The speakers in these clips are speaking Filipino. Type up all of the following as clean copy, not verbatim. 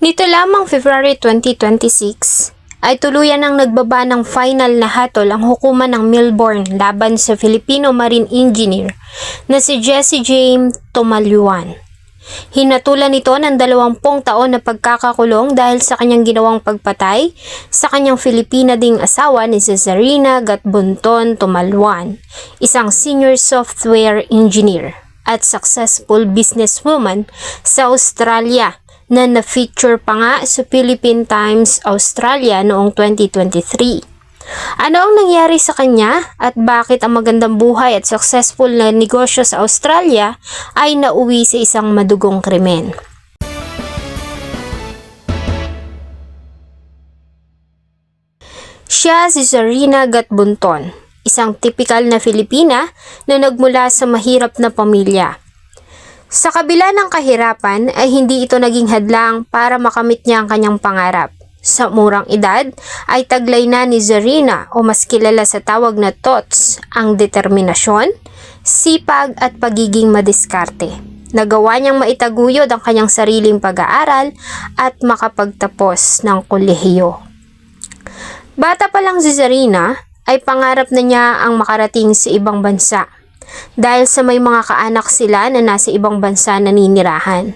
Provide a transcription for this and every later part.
Nito lamang February 2026 ay tuluyan ng nagbaba ng final na hatol ang hukuman ng Melbourne laban sa Filipino marine engineer na si Jesse James Tumaluan. Hinatulan ito ng 20 taon na pagkakakulong dahil sa kanyang ginawang pagpatay sa kanyang Filipina ding asawa ni Cesarina Gatbunton Tumaluan, isang senior software engineer at successful businesswoman sa Australia na na-feature pa nga sa Philippine Times Australia noong 2023. Ano ang nangyari sa kanya at bakit ang magandang buhay at successful na negosyo sa Australia ay nauwi sa isang madugong krimen? Siya si Cesarina Gatbunton, isang tipikal na Filipina na nagmula sa mahirap na pamilya. Sa kabila ng kahirapan ay hindi ito naging hadlang para makamit niya ang kanyang pangarap. Sa murang edad ay taglay na ni Zarina o mas kilala sa tawag na TOTS ang determinasyon, sipag at pagiging madiskarte. Nagawa niyang maitaguyod ang kanyang sariling pag-aaral at makapagtapos ng kolehiyo. Bata pa lang si Zarina ay pangarap na niya ang makarating sa ibang bansa. Dahil sa may mga kaanak sila na nasa ibang bansa naninirahan.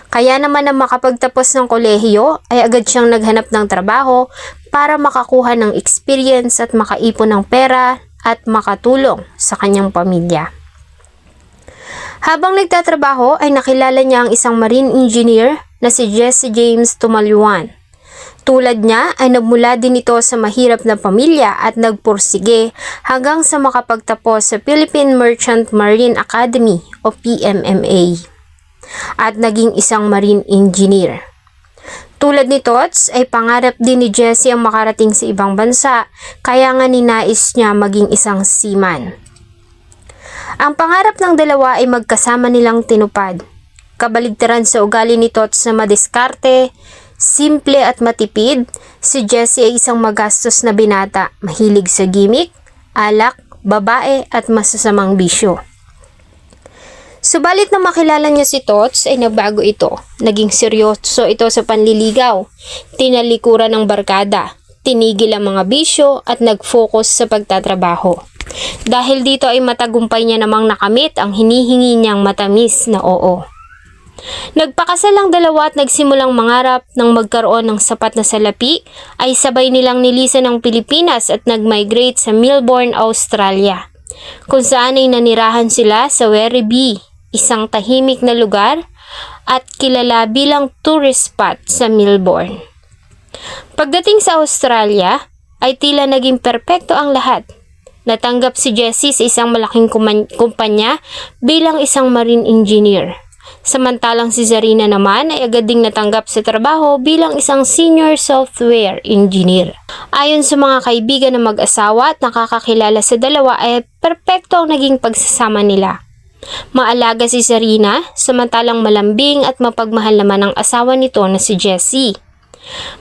Kaya naman na makapagtapos ng kolehiyo ay agad siyang naghanap ng trabaho para makakuha ng experience at makaipon ng pera at makatulong sa kanyang pamilya. Habang nagtatrabaho ay nakilala niya ang isang marine engineer na si Jesse James Tumaluan. Tulad niya ay nagmula din ito sa mahirap na pamilya at nagpursige hanggang sa makapagtapos sa Philippine Merchant Marine Academy o PMMA at naging isang marine engineer. Tulad ni Tots ay pangarap din ni Jessie ang makarating sa ibang bansa kaya nga ninais niya maging isang seaman. Ang pangarap ng dalawa ay magkasama nilang tinupad. Kabaligtaran sa ugali ni Tots na madiskarte, simple at matipid, si Jessie ay isang magastos na binata, mahilig sa gimmick, alak, babae at masasamang bisyo. Subalit na makilala niya si Tots ay nagbago ito. Naging seryoso ito sa panliligaw, tinalikuran ng barkada, tinigil ang mga bisyo at nag-focus sa pagtatrabaho. Dahil dito ay matagumpay niya namang nakamit ang hinihingi niyang matamis na oo. Nagpakasal ang dalawa at nagsimulang mangarap ng magkaroon ng sapat na salapi ay sabay nilang nilisan ng Pilipinas at nag-migrate sa Melbourne, Australia, kung saan ay nanirahan sila sa Werribee, isang tahimik na lugar at kilala bilang tourist spot sa Melbourne. Pagdating sa Australia ay tila naging perpekto ang lahat. Natanggap si Jessie sa isang malaking kumpanya bilang isang marine engineer. Samantalang si Zarina naman ay agad ding natanggap sa trabaho bilang isang senior software engineer. Ayon sa mga kaibigan na mag-asawa at nakakakilala sa dalawa ay perpekto ang naging pagsasama nila. Maalaga si Zarina, samantalang malambing at mapagmahal naman ang asawa nito na si Jessie.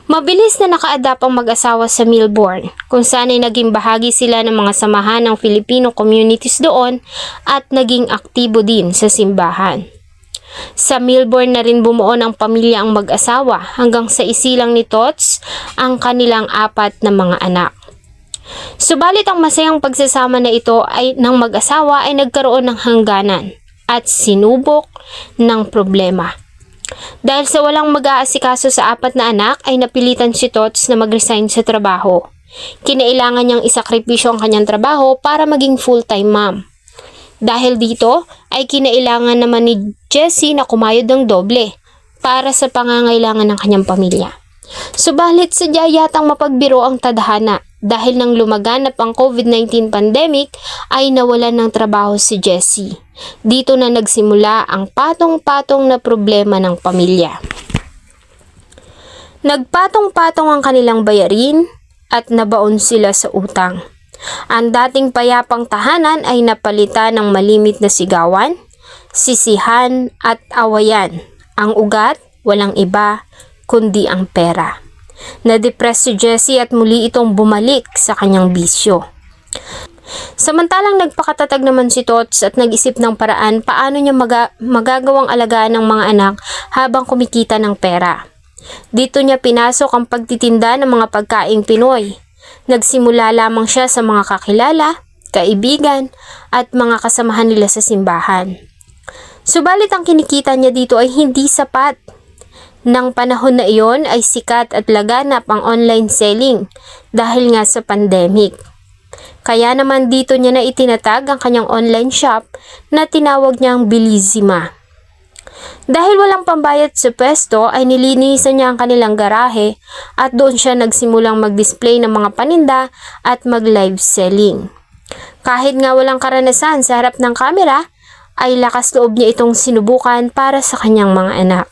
Mabilis na naka-adapt ang mag-asawa sa Melbourne, kung saan ay naging bahagi sila ng mga samahan ng Filipino communities doon at naging aktibo din sa simbahan. Sa Melbourne na rin bumuo ng pamilya ang mag-asawa hanggang sa isilang ni Tots ang kanilang 4 na mga anak. Subalit ang masayang pagsasama na ito ay ng mag-asawa ay nagkaroon ng hangganan at sinubok ng problema. Dahil sa walang mag-aasikaso sa 4 na anak ay napilitan si Tots na mag-resign sa trabaho. Kinailangan niyang isakripisyo ang kanyang trabaho para maging full-time mom. Dahil dito ay kinailangan naman ni Jessie na kumayod ng doble para sa pangangailangan ng kanyang pamilya. Subalit sadya yatang mapagbiro ang tadhana dahil nang lumaganap ang COVID-19 pandemic ay nawalan ng trabaho si Jessie. Dito na nagsimula ang patong-patong na problema ng pamilya. Nagpatong-patong ang kanilang bayarin at nabaon sila sa utang. Ang dating payapang tahanan ay napalitan ng malimit na sigawan, sisihan at awayan. Ang ugat, walang iba, kundi ang pera. Na-depress si Jessie at muli itong bumalik sa kanyang bisyo. Samantalang nagpakatatag naman si Tots at nag-isip ng paraan paano niya magagawang alagaan ng mga anak habang kumikita ng pera. Dito niya pinasok ang pagtitinda ng mga pagkaing Pinoy. Nagsimula lamang siya sa mga kakilala, kaibigan, at mga kasamahan nila sa simbahan. Subalit ang kinikita niya dito ay hindi sapat. Nang panahon na iyon ay sikat at laganap ang online selling dahil nga sa pandemic. Kaya naman dito niya na itinatag ang kanyang online shop na tinawag niyang Bellissima. Dahil walang pambayad sa pwesto ay nilinisan niya ang kanilang garahe at doon siya nagsimulang mag-display ng mga paninda at mag-live selling. Kahit nga walang karanasan sa harap ng kamera, ay lakas loob niya itong sinubukan para sa kanyang mga anak.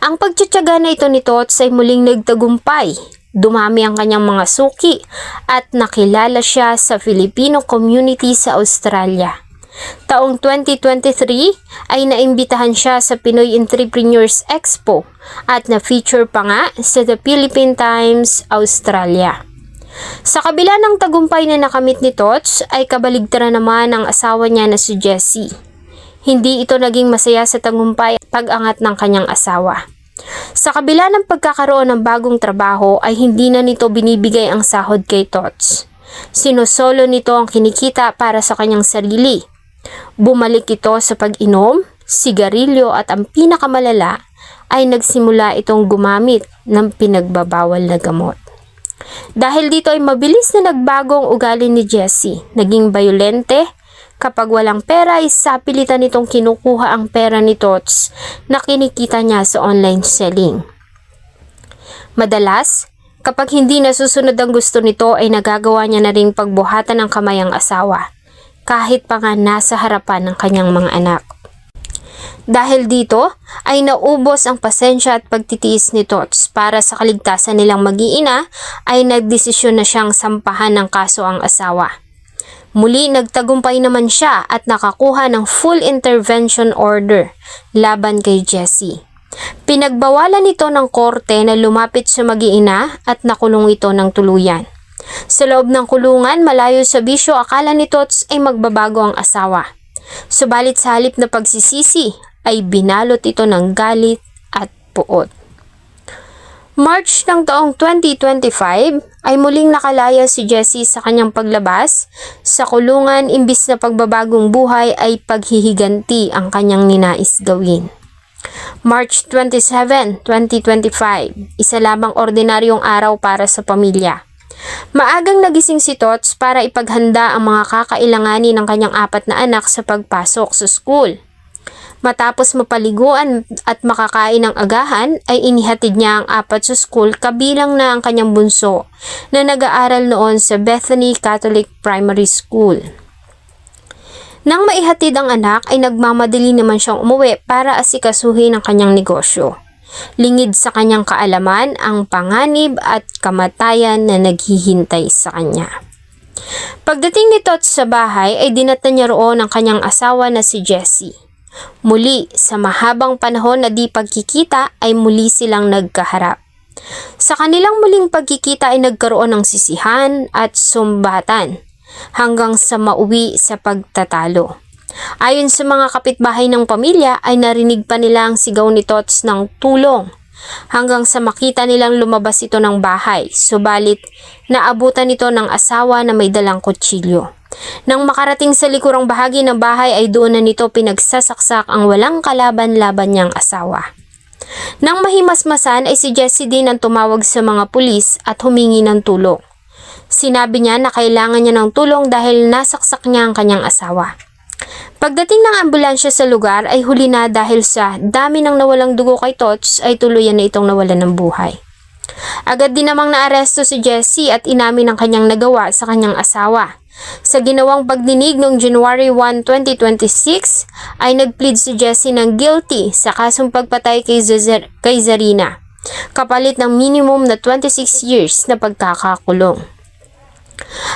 Ang pagtitiyaga na ito ni Tots ay muling nagtagumpay. Dumami ang kanyang mga suki at nakilala siya sa Filipino community sa Australia. Taong 2023 ay naimbitahan siya sa Pinoy Entrepreneurs Expo at na-feature pa nga sa The Philippine Times Australia. Sa kabila ng tagumpay na nakamit ni Tots ay kabaligtaran naman ang asawa niya na si Jessie. Hindi ito naging masaya sa tagumpay at pag-angat ng kanyang asawa. Sa kabila ng pagkakaroon ng bagong trabaho ay hindi na nito binibigay ang sahod kay Tots. Sinosolo nito ang kinikita para sa kanyang sarili. Bumalik ito sa pag-inom, sigarilyo at ang pinakamalala ay nagsimula itong gumamit ng pinagbabawal na gamot. Dahil dito ay mabilis na nagbago ang ugali ni Jessie. Naging bayolente. Kapag walang pera ay sapilitan nitong kinukuha ang pera ni Tots na kinikita niya sa online selling. Madalas, kapag hindi nasusunod ang gusto nito ay nagagawa niya na ring pagbuhatan ng kamay ang asawa, kahit pa nga nasa harapan ng kanyang mga anak. Dahil dito ay naubos ang pasensya at pagtitiis ni Tots para sa kaligtasan nilang mag-iina ay nagdesisyon na siyang sampahan ng kaso ang asawa. Muli nagtagumpay naman siya at nakakuha ng full intervention order laban kay Jessie. Pinagbawalan nito ng korte na lumapit sa mag-iina at nakulong ito ng tuluyan. Sa loob ng kulungan, malayo sa bisyo, akala ni Tots ay magbabago ang asawa. Subalit sa halip na pagsisisi ay binalot ito ng galit at puot. March ng taong 2025 ay muling nakalaya si Jessie sa kanyang paglabas. Sa kulungan, imbis na pagbabagong buhay ay paghihiganti ang kanyang ninais gawin. March 27, 2025, isa lamang ordinaryong araw para sa pamilya. Maagang nagising si Tots para ipaghanda ang mga kakailanganin ng kanyang 4 na anak sa pagpasok sa school. Matapos mapaliguan at makakain ng agahan, ay inihatid niya ang 4 sa school kabilang na ang kanyang bunso na nag-aaral noon sa Bethany Catholic Primary School. Nang maihatid ang anak ay nagmamadali naman siyang umuwi para asikasuhin ang kanyang negosyo. Lingid sa kanyang kaalaman ang panganib at kamatayan na naghihintay sa kanya. Pagdating ni Tots sa bahay ay dinata niya roon ang kanyang asawa na si Jessie. Muli, sa mahabang panahon na di pagkikita ay muli silang nagkaharap. Sa kanilang muling pagkikita ay nagkaroon ng sisihan at sumbatan hanggang sa mauwi sa pagtatalo. Ayon sa mga kapitbahay ng pamilya ay narinig pa nila ang sigaw ni Tots ng tulong hanggang sa makita nilang lumabas ito ng bahay, subalit naabutan ito ng asawa na may dalang kutsilyo. Nang makarating sa likurang bahagi ng bahay ay doon na nito pinagsasaksak ang walang kalaban-laban niyang asawa. Nang mahimasmasan ay si Jessie din ang tumawag sa mga pulis at humingi ng tulong. Sinabi niya na kailangan niya ng tulong dahil nasaksak niya ang kanyang asawa. Pagdating ng ambulansya sa lugar ay huli na dahil sa dami ng nawalang dugo kay Tots ay tuluyan na itong nawalan ng buhay. Agad din namang naaresto si Jessie at inamin ang kanyang nagawa sa kanyang asawa. Sa ginawang pagdinig noong January 1, 2026 ay nagplead si Jessie ng guilty sa kasong pagpatay kay Zarina, kapalit ng minimum na 26 years na pagkakakulong.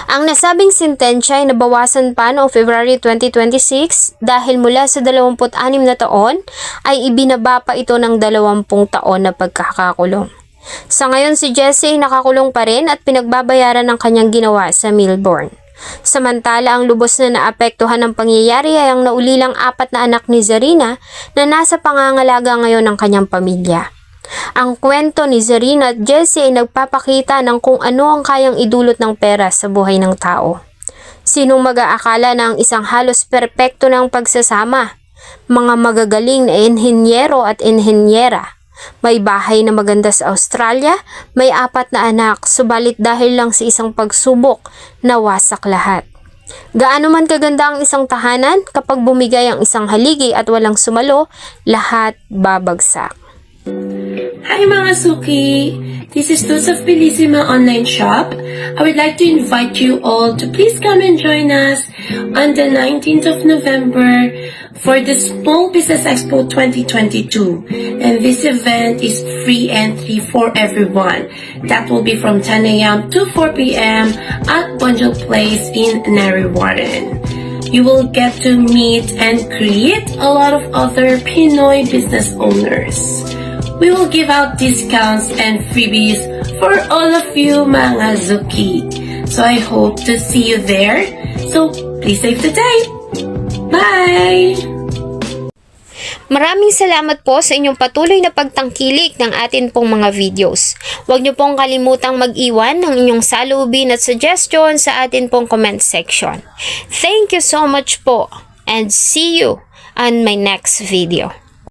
Ang nasabing sentensya ay nabawasan pa noong February 2026 dahil mula sa 26 na taon ay ibinaba pa ito ng 20 taon na pagkakakulong. Sa ngayon si Jessie ay nakakulong pa rin at pinagbabayaran ng kanyang ginawa sa Melbourne. Samantala ang lubos na naapektuhan ng pangyayari ay ang naulilang 4 na anak ni Zarina na nasa pangangalaga ngayon ng kanyang pamilya. Ang kwento ni Zarina at Jessie ay nagpapakita ng kung ano ang kayang idulot ng pera sa buhay ng tao. Sinong mag-aakala na ang isang halos perpekto ng pagsasama? Mga magagaling na inhenyero at inhenyera. May bahay na maganda sa Australia, may 4 na anak, subalit dahil lang sa isang pagsubok, nawasak lahat. Gaano man kaganda ang isang tahanan, kapag bumigay ang isang haligi at walang sumalo, lahat babagsak. Hi mga suki! This is Tools of Bellissima online shop. I would like to invite you all to please come and join us on the 19th of November for the Small Business Expo 2022. And this event is free entry for everyone. That will be from 10 a.m. to 4 p.m. at Bunjil Place in Nariwaran. You will get to meet and greet a lot of other Pinoy business owners. We will give out discounts and freebies for all of you mga Zuki. So I hope to see you there. So please save the date. Bye! Maraming salamat po sa inyong patuloy na pagtangkilik ng atin pong mga videos. Huwag niyo pong kalimutang mag-iwan ng inyong salubin at suggestion sa atin pong comment section. Thank you so much po and see you on my next video.